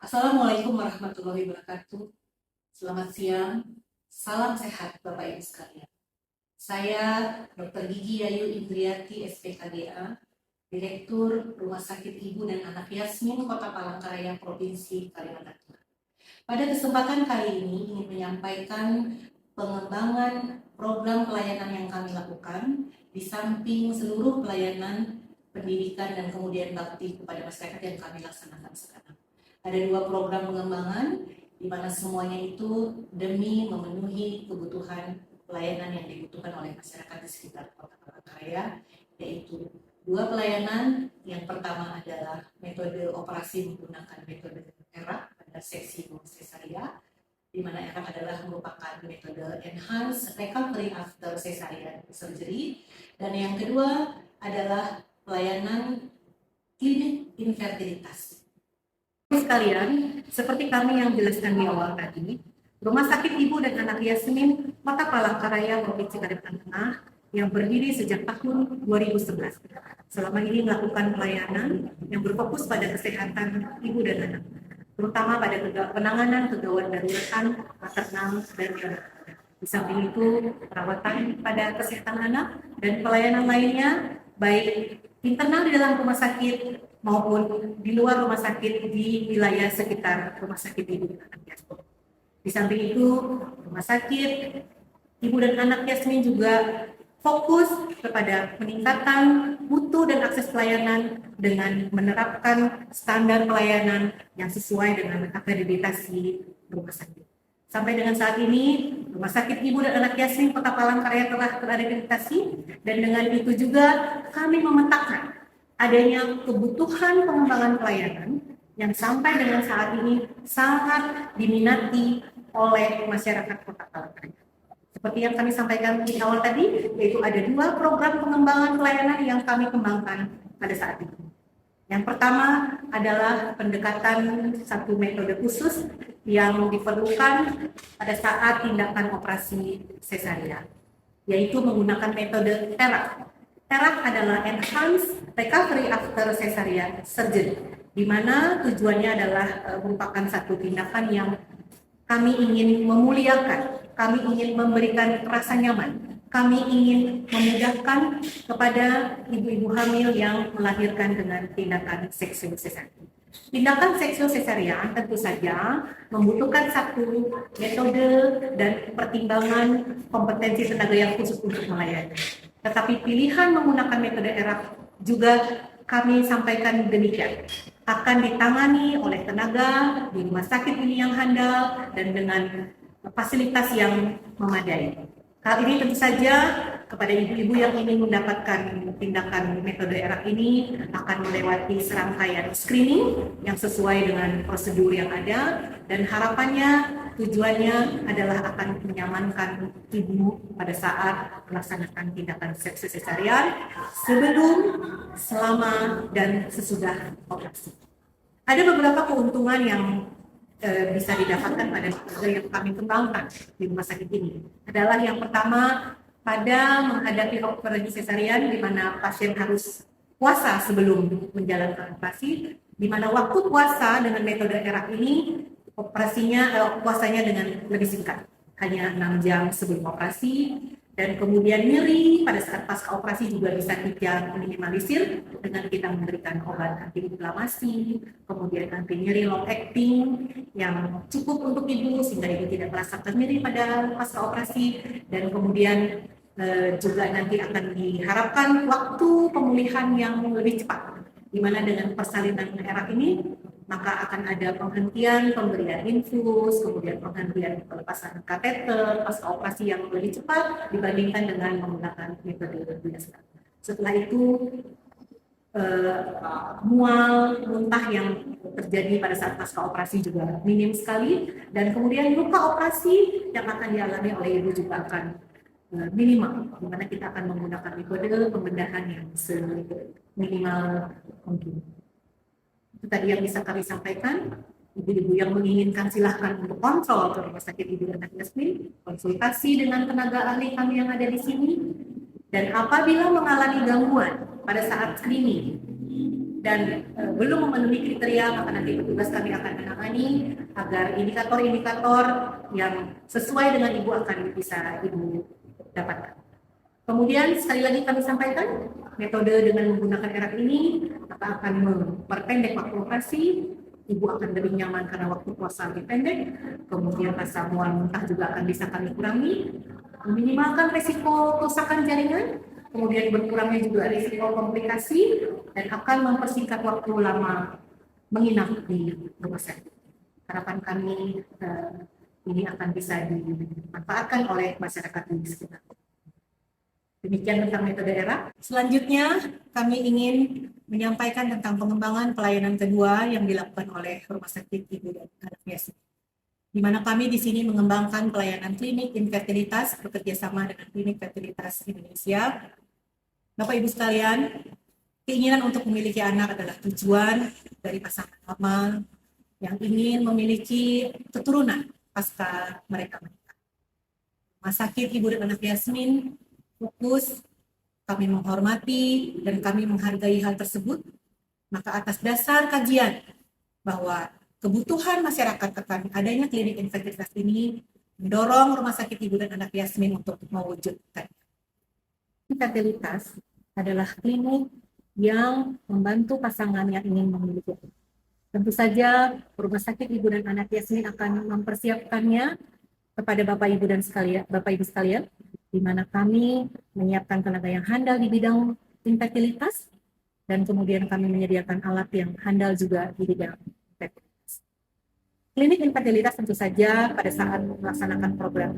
Assalamualaikum warahmatullahi wabarakatuh. Selamat siang, salam sehat Bapak Ibu sekalian. Saya Dr. Gigi Yayu Indriati, SPKDA, Direktur Rumah Sakit Ibu dan Anak Yasmin Kota Palangkaraya, Provinsi Kalimantan Tengah. Pada kesempatan kali ini ingin menyampaikan pengembangan program pelayanan yang kami lakukan di samping seluruh pelayanan pendidikan dan kemudian bakti kepada masyarakat yang kami laksanakan sekarang. Ada 2 program pengembangan di mana semuanya itu demi memenuhi kebutuhan pelayanan yang dibutuhkan oleh masyarakat di sekitar Kota Palangkaraya, yaitu 2 pelayanan. Yang pertama adalah metode operasi menggunakan metode ERA pada seksi cesaria, di mana ERA adalah merupakan metode enhanced recovery after cesarean surgery, dan yang kedua adalah pelayanan klinik infertilitas. Sekalian, seperti kami yang jelaskan di awal tadi, Rumah Sakit Ibu dan Anak Yasmin Kota Palangkaraya, Provinsi Kalimantan Tengah yang berdiri sejak tahun 2011. Selama ini melakukan pelayanan yang berfokus pada kesehatan ibu dan anak, terutama pada penanganan kegawat daruratan maternal dan anak. Di samping itu, perawatan pada kesehatan anak dan pelayanan lainnya, baik internal di dalam rumah sakit maupun di luar rumah sakit di wilayah sekitar rumah sakit ibu dan anak Yasmin. Di samping itu, rumah sakit ibu dan anak Yasmin juga fokus kepada peningkatan mutu dan akses pelayanan dengan menerapkan standar pelayanan yang sesuai dengan akreditasi rumah sakit. Sampai dengan saat ini, Rumah Sakit Ibu dan Anak Yasmin Kota Palangkaraya telah terakreditasi, dan dengan itu juga kami memetakan adanya kebutuhan pengembangan pelayanan yang sampai dengan saat ini sangat diminati oleh masyarakat Kota Palangkaraya. Seperti yang kami sampaikan di awal tadi, yaitu ada 2 program pengembangan pelayanan yang kami kembangkan pada saat ini. Yang pertama adalah pendekatan satu metode khusus yang diperlukan pada saat tindakan operasi sesarian, yaitu menggunakan metode TERAK. TERAK adalah Enhanced Recovery After Cesarean Surgery, di mana tujuannya adalah merupakan satu tindakan yang kami ingin memuliakan, kami ingin memberikan rasa nyaman, kami ingin memudahkan kepada ibu-ibu hamil yang melahirkan dengan tindakan seksual sesarian. Tindakan seksual sesarian tentu saja membutuhkan satu metode dan pertimbangan kompetensi tenaga yang khusus untuk melayani. Tetapi pilihan menggunakan metode ERAP juga kami sampaikan demikian, akan ditangani oleh tenaga di rumah sakit ini yang handal dan dengan fasilitas yang memadai. Hal ini tentu saja kepada ibu-ibu yang ingin mendapatkan tindakan metode ERAP ini akan melewati serangkaian screening yang sesuai dengan prosedur yang ada, dan harapannya tujuannya adalah akan menyamankan ibu pada saat melaksanakan tindakan seksi sesarian sebelum, selama, dan sesudah operasi. Ada beberapa keuntungan yang bisa didapatkan pada yang kami kembangkan di rumah sakit ini. Adalah yang pertama, pada menghadapi operasi sesarian di mana pasien harus puasa sebelum menjalankan operasi, di mana waktu puasa dengan metode ERAP ini puasanya dengan lebih singkat, hanya 6 jam sebelum operasi, dan kemudian nyeri pada saat pasca operasi juga bisa kita minimalisir dengan kita memberikan obat antiinflamasi, kemudian anti nyeri long acting yang cukup untuk ibu sehingga ibu tidak merasakan nyeri pada pasca operasi, dan kemudian juga nanti akan diharapkan waktu pemulihan yang lebih cepat, di mana dengan persalinan ERAP ini maka akan ada penghentian pemberian infus, kemudian penghentian pelepasan kateter pasca operasi yang lebih cepat dibandingkan dengan menggunakan metode biasa. Setelah itu mual, muntah yang terjadi pada saat pasca operasi juga minim sekali, dan kemudian luka operasi yang akan dialami oleh ibu juga akan minimal, di mana kita akan menggunakan metode pembedahan yang seminimal mungkin. Itu tadi yang bisa kami sampaikan. Ibu-ibu yang menginginkan silahkan untuk kontrol ke Rumah Sakit Ibu dan Anak Yasmin, konsultasi dengan tenaga ahli kami yang ada di sini, dan apabila mengalami gangguan pada saat screening, dan belum memenuhi kriteria, maka nanti petugas kami akan menangani agar indikator-indikator yang sesuai dengan ibu akan bisa ibu dapatkan. Kemudian sekali lagi kami sampaikan, metode dengan menggunakan erat ini maka akan memperpendek waktu operasi, ibu akan lebih nyaman karena waktu puasa lebih pendek, kemudian rasa mual muntah juga akan bisa kami kurangi, meminimalkan risiko kerusakan jaringan, kemudian berkurangnya juga risiko komplikasi, dan akan mempersingkat waktu lama menginap di rumah sakit. Harapan kami ini akan bisa dimanfaatkan oleh masyarakat di sekitar. Demikian tentang metode ERA. Selanjutnya, kami ingin menyampaikan tentang pengembangan pelayanan kedua yang dilakukan oleh Rumah Sakit Ibu dan Anak Yasmin, di mana kami di sini mengembangkan pelayanan klinik infertilitas bekerja sama dengan Klinik Fertilitas Indonesia. Bapak Ibu sekalian, keinginan untuk memiliki anak adalah tujuan dari pasangan normal yang ingin memiliki keturunan pasca mereka menikah. Rumah Sakit Ibu dan Anak Yasmin fokus, kami menghormati dan kami menghargai hal tersebut, maka atas dasar kajian bahwa kebutuhan masyarakat akan adanya klinik infertilitas ini mendorong Rumah Sakit Ibu dan Anak Yasmin untuk mewujudkan. Infertilitas adalah klinik yang membantu pasangan yang ingin memiliki anak. Tentu saja Rumah Sakit Ibu dan Anak Yasmin akan mempersiapkannya kepada Bapak Ibu sekalian, di mana kami menyiapkan tenaga yang handal di bidang infertilitas dan kemudian kami menyediakan alat yang handal juga di bidang infertilitas. Klinik infertilitas tentu saja pada saat melaksanakan program